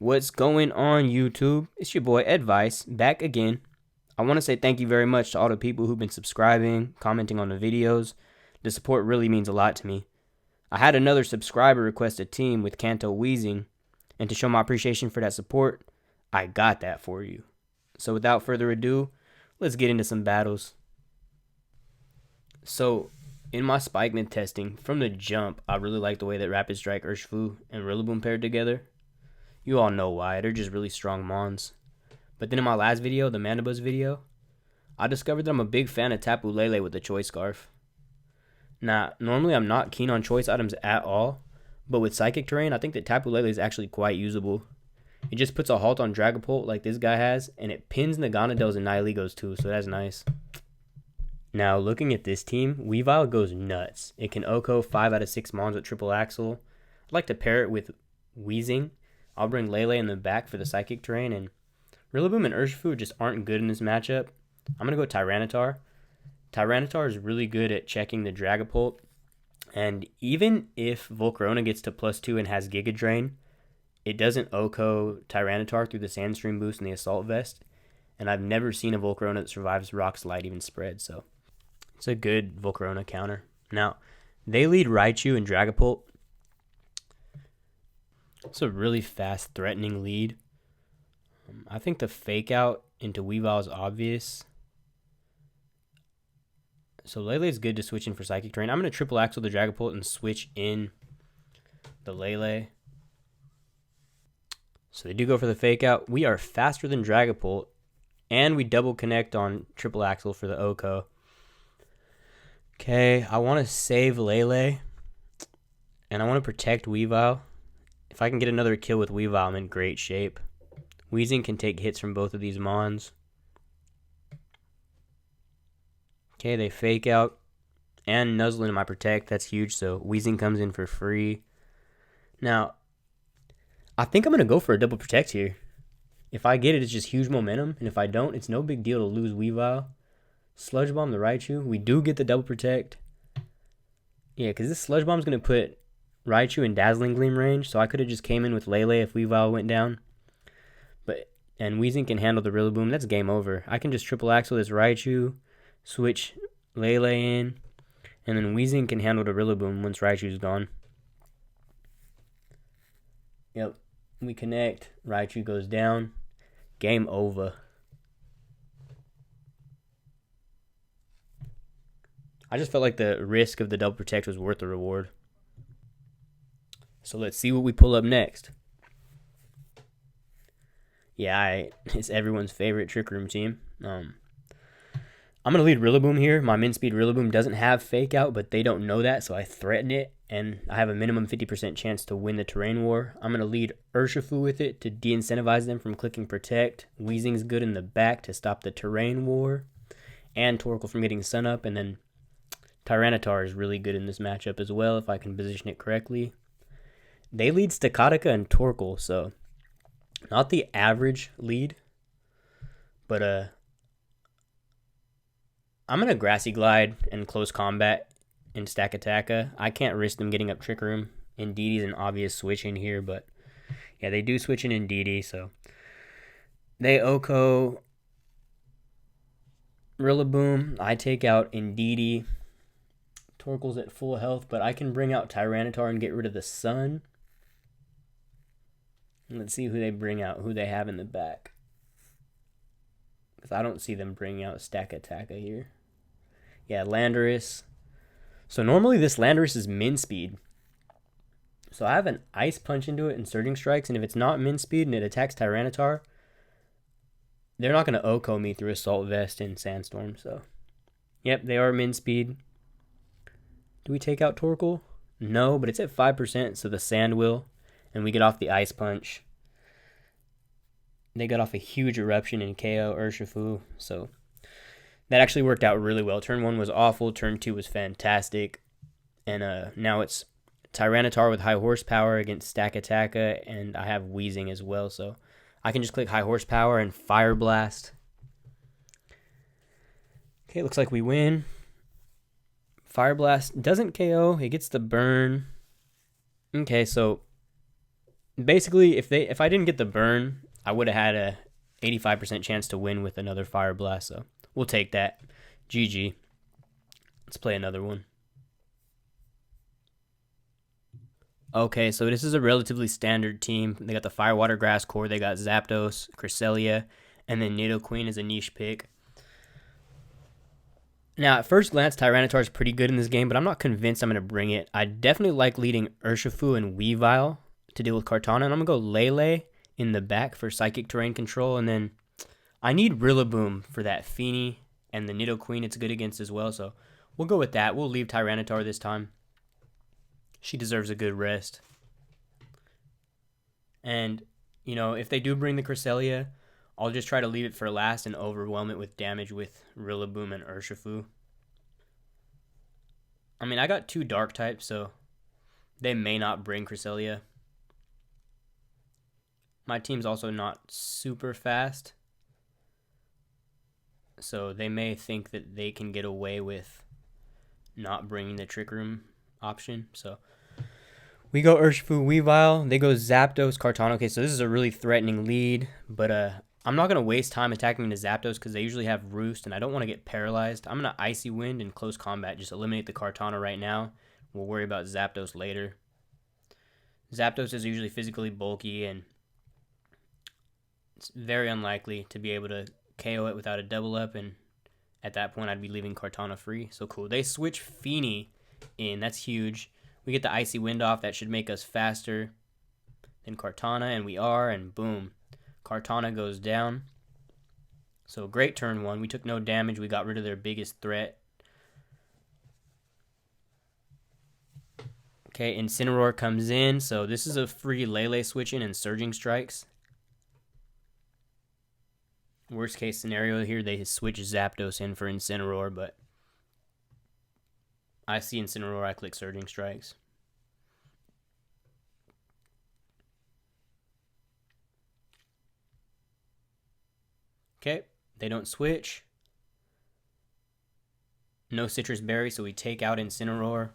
What's going on, YouTube? It's your boy Advice back again. I want to say thank you very much to all the people who've been subscribing, commenting on the videos. The support really means a lot to me. I had another subscriber request a team with Kanto Weezing, and to show my appreciation for that support, I got that for you. So without further ado, let's get into some battles. So, in my Spikemuth testing, from the jump, I really like the way that Rapid Strike, Urshifu, and Rillaboom paired together. You all know why, they're just really strong mons. But then in my last video, the Mandibuzz video, I discovered that I'm a big fan of Tapu Lele with the Choice Scarf. Now, normally I'm not keen on choice items at all, but with Psychic Terrain, I think that Tapu Lele is actually quite usable. It just puts a halt on Dragapult like this guy has, and it pins Naganadels and Nihiligos too, so that's nice. Now, looking at this team, Weavile goes nuts. It can OHKO 5 out of 6 mons with Triple Axle. I'd like to pair it with Weezing. I'll bring Lele in the back for the Psychic Terrain, and Rillaboom and Urshifu just aren't good in this matchup. I'm going to go Tyranitar. Tyranitar is really good at checking the Dragapult, and even if Volcarona gets to +2 and has Giga Drain, it doesn't OHKO Tyranitar through the Sandstream boost and the Assault Vest, and I've never seen a Volcarona that survives Rock Slide even spread, so it's a good Volcarona counter. Now, they lead Raichu and Dragapult. It's a really fast, threatening lead. I think the fake out into Weavile is obvious. So Lele is good to switch in for Psychic Terrain. I'm going to Triple Axle the Dragapult and switch in the Lele. So they do go for the fake out. We are faster than Dragapult, and we double connect on Triple Axle for the OHKO. Okay, I want to save Lele, and I want to protect Weavile. If I can get another kill with Weavile, I'm in great shape. Weezing can take hits from both of these mons. Okay, they fake out and nuzzle into my protect. That's huge, so Weezing comes in for free. Now, I think I'm going to go for a double protect here. If I get it, it's just huge momentum, and if I don't, it's no big deal to lose Weavile. Sludge Bomb the Raichu. We do get the double protect. Yeah, because this Sludge Bomb is going to put Raichu in Dazzling Gleam range, so I could have just came in with Lele if Weavile went down. And Weezing can handle the Rillaboom. That's game over. I can just Triple Axle this Raichu, switch Lele in, and then Weezing can handle the Rillaboom once Raichu's gone. Yep, we connect. Raichu goes down. Game over. I just felt like the risk of the double protect was worth the reward. So let's see what we pull up next. Yeah, it's everyone's favorite Trick Room team. I'm going to lead Rillaboom here. My min speed Rillaboom doesn't have fake out, but they don't know that, so I threaten it, and I have a minimum 50% chance to win the terrain war. I'm going to lead Urshifu with it to de-incentivize them from clicking protect. Weezing's good in the back to stop the terrain war, and Torkoal from getting Sun Up, and then Tyranitar is really good in this matchup as well if I can position it correctly. They lead Staccatica and Torkoal, so not the average lead, but I'm going to Grassy Glide and Close Combat in Staccatica. I can't risk them getting up Trick Room. Indeedee an obvious switch in here, but yeah, they do switch in Indeedee, so they OHKO Rillaboom. I take out Indeedee. Torkoal's at full health, but I can bring out Tyranitar and get rid of the Sun. Let's see who they bring out, who they have in the back. Because I don't see them bringing out Staccatica here. Yeah, Landorus. So normally this Landorus is min speed. So I have an Ice Punch into it and Surging Strikes, and if it's not min speed and it attacks Tyranitar, they're not going to OHKO me through Assault Vest and Sandstorm. So, yep, they are min speed. Do we take out Torkoal? No, but it's at 5%, so the Sand will. And we get off the Ice Punch. They got off a huge Eruption and KO Urshifu. So that actually worked out really well. Turn 1 was awful. Turn 2 was fantastic. And now it's Tyranitar with high horsepower against Staccatica. And I have Weezing as well. So I can just click high horsepower and Fire Blast. Okay, looks like we win. Fire Blast doesn't KO. It gets the burn. Okay, so Basically, if I didn't get the burn, I would have had a 85% chance to win with another Fire Blast. So we'll take that. GG. Let's play another one. Okay, so this is a relatively standard team. They got the Fire Water Grass core. They got Zapdos, Cresselia, and then Nidoqueen is a niche pick. Now, at first glance, Tyranitar is pretty good in this game, but I'm not convinced I'm going to bring it. I definitely like leading Urshifu and Weavile to deal with Kartana, and I'm going to go Lele in the back for Psychic Terrain control, and then I need Rillaboom for that Feeny, and the Nidoqueen it's good against as well, so we'll go with that. We'll leave Tyranitar this time. She deserves a good rest. And, you know, if they do bring the Cresselia, I'll just try to leave it for last and overwhelm it with damage with Rillaboom and Urshifu. I mean, I got 2 dark types, so they may not bring Cresselia. My team's also not super fast, so they may think that they can get away with not bringing the Trick Room option. So we go Urshifu, Weavile. They go Zapdos, Kartana. Okay, so this is a really threatening lead, but I'm not going to waste time attacking the Zapdos because they usually have Roost, and I don't want to get paralyzed. I'm going to Icy Wind in close combat. Just eliminate the Kartana right now. We'll worry about Zapdos later. Zapdos is usually physically bulky, and it's very unlikely to be able to KO it without a double up, and at that point I'd be leaving Kartana free. So cool. They switch Feeny in. That's huge. We get the Icy Wind off. That should make us faster than Kartana, and we are, and boom. Kartana goes down. So great turn 1. We took no damage. We got rid of their biggest threat. Okay, Incineroar comes in. So this is a free Lele switch in and Surging Strikes. Worst case scenario here, they switch Zapdos in for Incineroar, but I see Incineroar, I click Surging Strikes. Okay, they don't switch. No Citrus Berry, so we take out Incineroar.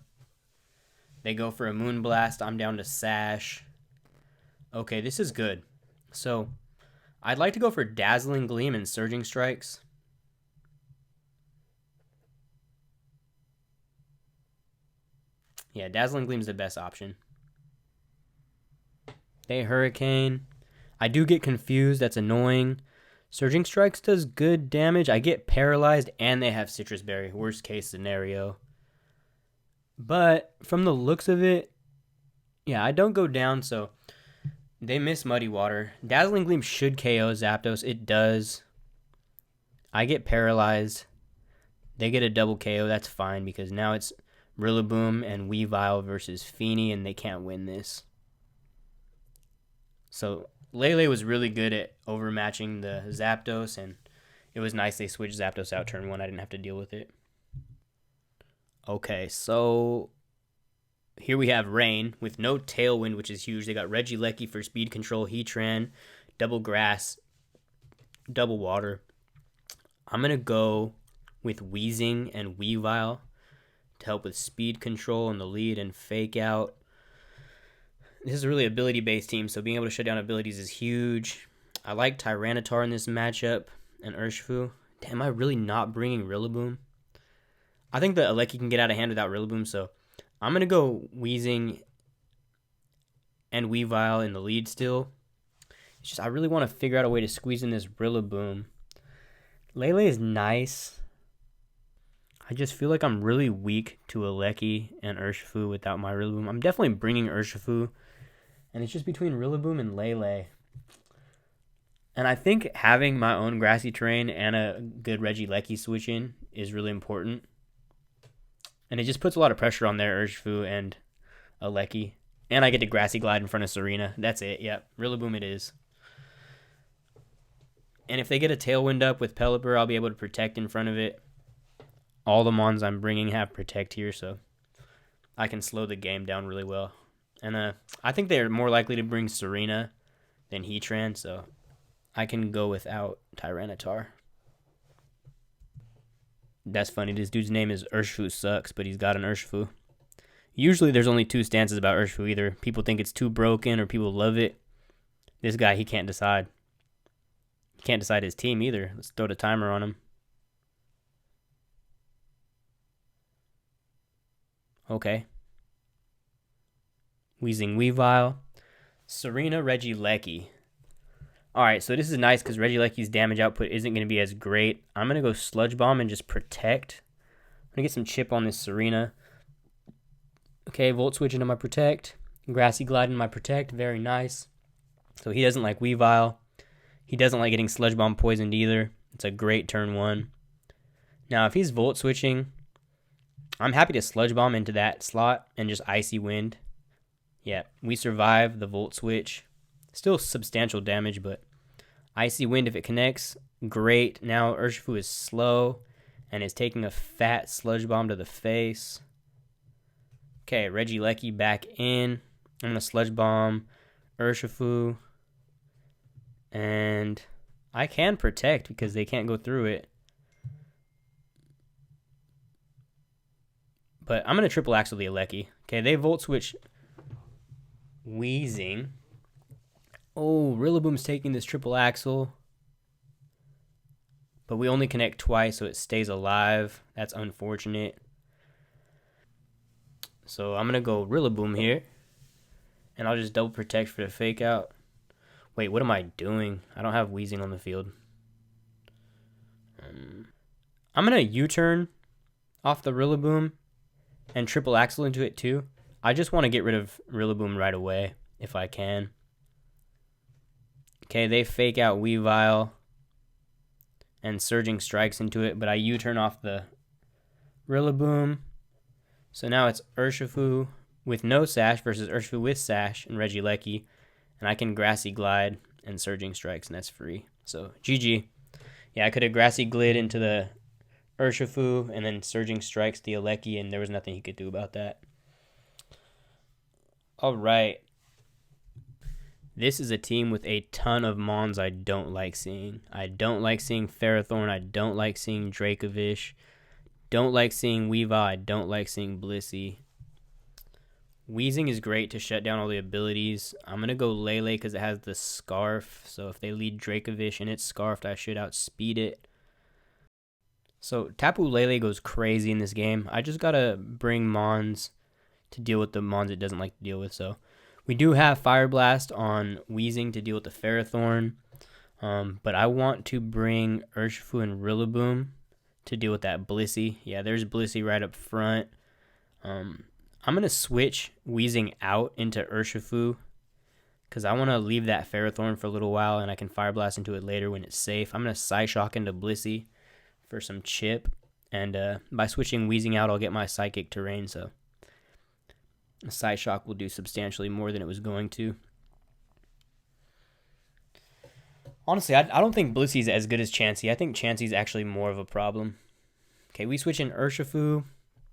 They go for a Moonblast. I'm down to Sash. Okay, this is good. So I'd like to go for Dazzling Gleam and Surging Strikes. Yeah, Dazzling Gleam's the best option. They Hurricane. I do get confused. That's annoying. Surging Strikes does good damage. I get paralyzed, and they have Citrus Berry. Worst case scenario. But from the looks of it, yeah, I don't go down, so they miss Muddy Water. Dazzling Gleam should KO Zapdos. It does. I get paralyzed. They get a double KO. That's fine because now it's Rillaboom and Weavile versus Feeny, and they can't win this. So Lele was really good at overmatching the Zapdos, and it was nice they switched Zapdos out turn 1. I didn't have to deal with it. Okay, so here we have Rain with no Tailwind, which is huge. They got Regieleki for speed control, Heatran, double Grass, double Water. I'm going to go with Weezing and Weavile to help with speed control in the lead and Fake Out. This is a really ability-based team, so being able to shut down abilities is huge. I like Tyranitar in this matchup and Urshifu. Damn, am I really not bringing Rillaboom? I think the Aleki can get out of hand without Rillaboom, so I'm going to go Weezing and Weavile in the lead still. It's just I really want to figure out a way to squeeze in this Rillaboom. Lele is nice. I just feel like I'm really weak to Aleki and Urshifu without my Rillaboom. I'm definitely bringing Urshifu, and it's just between Rillaboom and Lele. And I think having my own grassy terrain and a good Regieleki switch in is really important. And it just puts a lot of pressure on their Urshifu and Aleki. And I get to Grassy Glide in front of Serena. That's it. Yep. Rillaboom it is. And if they get a Tailwind up with Pelipper, I'll be able to protect in front of it. All the Mons I'm bringing have Protect here, so I can slow the game down really well. And I think they're more likely to bring Serena than Heatran, so I can go without Tyranitar. That's funny. This dude's name is Urshifu Sucks, but he's got an Urshifu. Usually there's only two stances about Urshifu. Either people think it's too broken or people love it. This guy, he can't decide. He can't decide his team either. Let's throw the timer on him. Okay. Weezing Weavile. Serena Regieleki. Alright, so this is nice because Regieleki's damage output isn't going to be as great. I'm going to go Sludge Bomb and just protect. I'm going to get some chip on this Serena. Okay, Volt Switch into my protect. Grassy Glide in my protect. Very nice. So he doesn't like Weavile. He doesn't like getting Sludge Bomb poisoned either. It's a great turn 1. Now, if he's Volt Switching, I'm happy to Sludge Bomb into that slot and just Icy Wind. Yeah, we survive the Volt Switch. Still substantial damage, but Icy Wind, if it connects, great. Now Urshifu is slow and is taking a fat Sludge Bomb to the face. Okay, Regieleki back in. I'm going to Sludge Bomb Urshifu. And I can protect because they can't go through it. But I'm going to triple axle the Aleki. Okay, they Volt Switch Weezing. Oh, Rillaboom's taking this triple axle. But we only connect twice, so it stays alive. That's unfortunate. So I'm going to go Rillaboom here. And I'll just double protect for the fake out. Wait, what am I doing? I don't have Weezing on the field. I'm going to U-turn off the Rillaboom and triple axle into it too. I just want to get rid of Rillaboom right away if I can. Okay, they fake out Weavile and Surging Strikes into it, but I U-turn off the Rillaboom. So now it's Urshifu with no Sash versus Urshifu with Sash and Regieleki, and I can Grassy Glide and Surging Strikes, and that's free. So GG. Yeah, I could have Grassy Glide into the Urshifu and then Surging Strikes the Aleki, and there was nothing he could do about that. All right. This is a team with a ton of Mons I don't like seeing. I don't like seeing Ferrothorn. I don't like seeing Dracovish. Don't like seeing Weavile. I don't like seeing Blissey. Weezing is great to shut down all the abilities. I'm going to go Lele because it has the Scarf. So if they lead Dracovish and it's Scarfed, I should outspeed it. So Tapu Lele goes crazy in this game. I just got to bring Mons to deal with the Mons it doesn't like to deal with. So we do have Fire Blast on Weezing to deal with the Ferrothorn. But I want to bring Urshifu and Rillaboom to deal with that Blissey. Yeah, there's Blissey right up front. I'm going to switch Weezing out into Urshifu because I want to leave that Ferrothorn for a little while and I can Fire Blast into it later when it's safe. I'm going to Psyshock into Blissey for some chip. And by switching Weezing out, I'll get my Psychic Terrain, so Psyshock will do substantially more than it was going to. Honestly, I don't think Blissey's as good as Chansey. I think Chansey's actually more of a problem. Okay, we switch in Urshifu.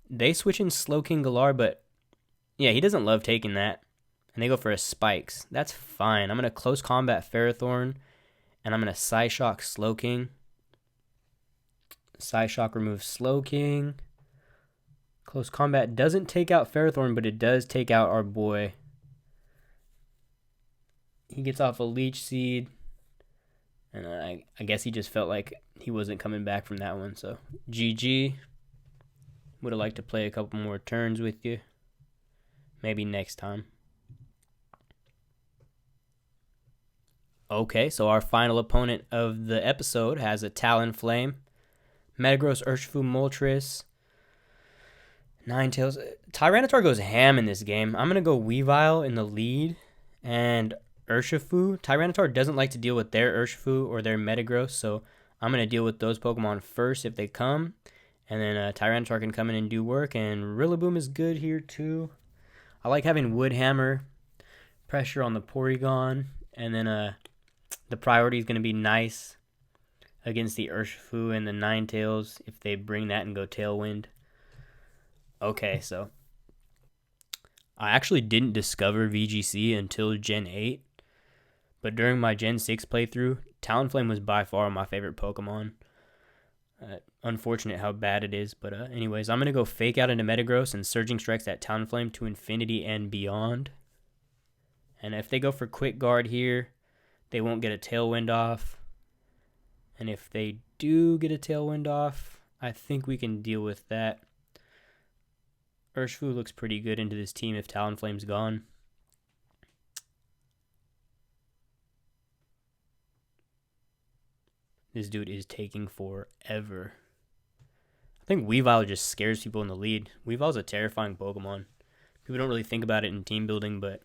They switch in Slowking Galar, but yeah, he doesn't love taking that. And they go for a Spikes. That's fine. I'm going to Close Combat Ferrothorn, and I'm going to Psyshock Slowking. Psyshock removes Slowking. Close Combat doesn't take out Ferrothorn, but it does take out our boy. He gets off a Leech Seed. And I guess he just felt like he wasn't coming back from that one. So GG. Would have liked to play a couple more turns with you. Maybe next time. Okay, so our final opponent of the episode has a Talonflame, Metagross, Urshifu, Moltres, Ninetales. Tyranitar goes ham in this game. I'm going to go Weavile in the lead and Urshifu. Tyranitar doesn't like to deal with their Urshifu or their Metagross, so I'm going to deal with those Pokemon first if they come. And then Tyranitar can come in and do work, and Rillaboom is good here too. I like having Wood Hammer, pressure on the Porygon, and then the priority is going to be nice against the Urshifu and the Ninetales if they bring that and go Tailwind. Okay, so I actually didn't discover VGC until Gen 8, but during my Gen 6 playthrough, Talonflame was by far my favorite Pokemon. Unfortunate how bad it is, but anyways, I'm going to go Fake Out into Metagross and Surging Strikes that Talonflame to infinity and beyond. And if they go for Quick Guard here, they won't get a Tailwind off. And if they do get a Tailwind off, I think we can deal with that. Urshifu looks pretty good into this team if Talonflame's gone. This dude is taking forever. I think Weavile just scares people in the lead. Weavile's a terrifying Pokemon. People don't really think about it in team building, but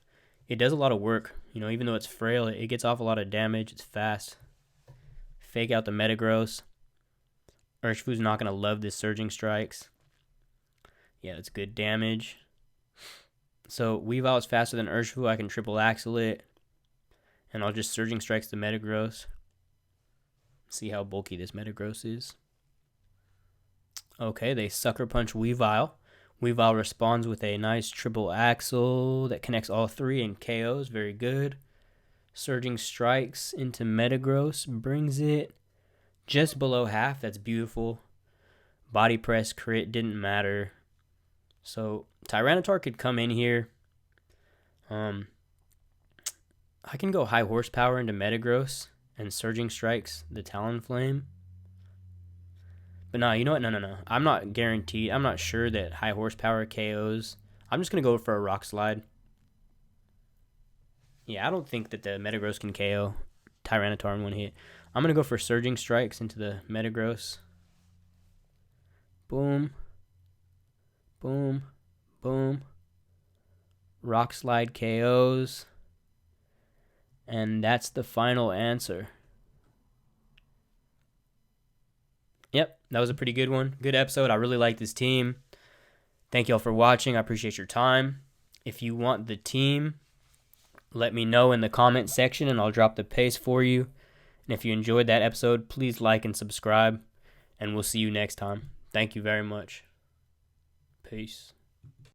it does a lot of work. You know, even though it's frail, it gets off a lot of damage. It's fast. Fake Out the Metagross. Urshifu's not going to love this Surging Strikes. Yeah, that's good damage. So Weavile is faster than Urshifu. I can triple Axle it. And I'll just Surging Strikes the Metagross. See how bulky this Metagross is. Okay, they Sucker Punch Weavile. Weavile responds with a nice triple Axle that connects all three and KOs. Very good. Surging Strikes into Metagross. Brings it just below half. That's beautiful. Body Press crit didn't matter. So Tyranitar could come in here. I can go High Horsepower into Metagross and Surging Strikes the Talonflame. But no, you know what? No. I'm not guaranteed. I'm not sure that High Horsepower KOs. I'm just going to go for a Rock Slide. Yeah, I don't think that the Metagross can KO Tyranitar in one hit. I'm going to go for Surging Strikes into the Metagross. Boom. Boom. Boom. Rock Slide KOs. And that's the final answer. Yep, that was a pretty good one. Good episode. I really like this team. Thank you all for watching. I appreciate your time. If you want the team, let me know in the comment section and I'll drop the paste for you. And if you enjoyed that episode, please like and subscribe. And we'll see you next time. Thank you very much. Peace.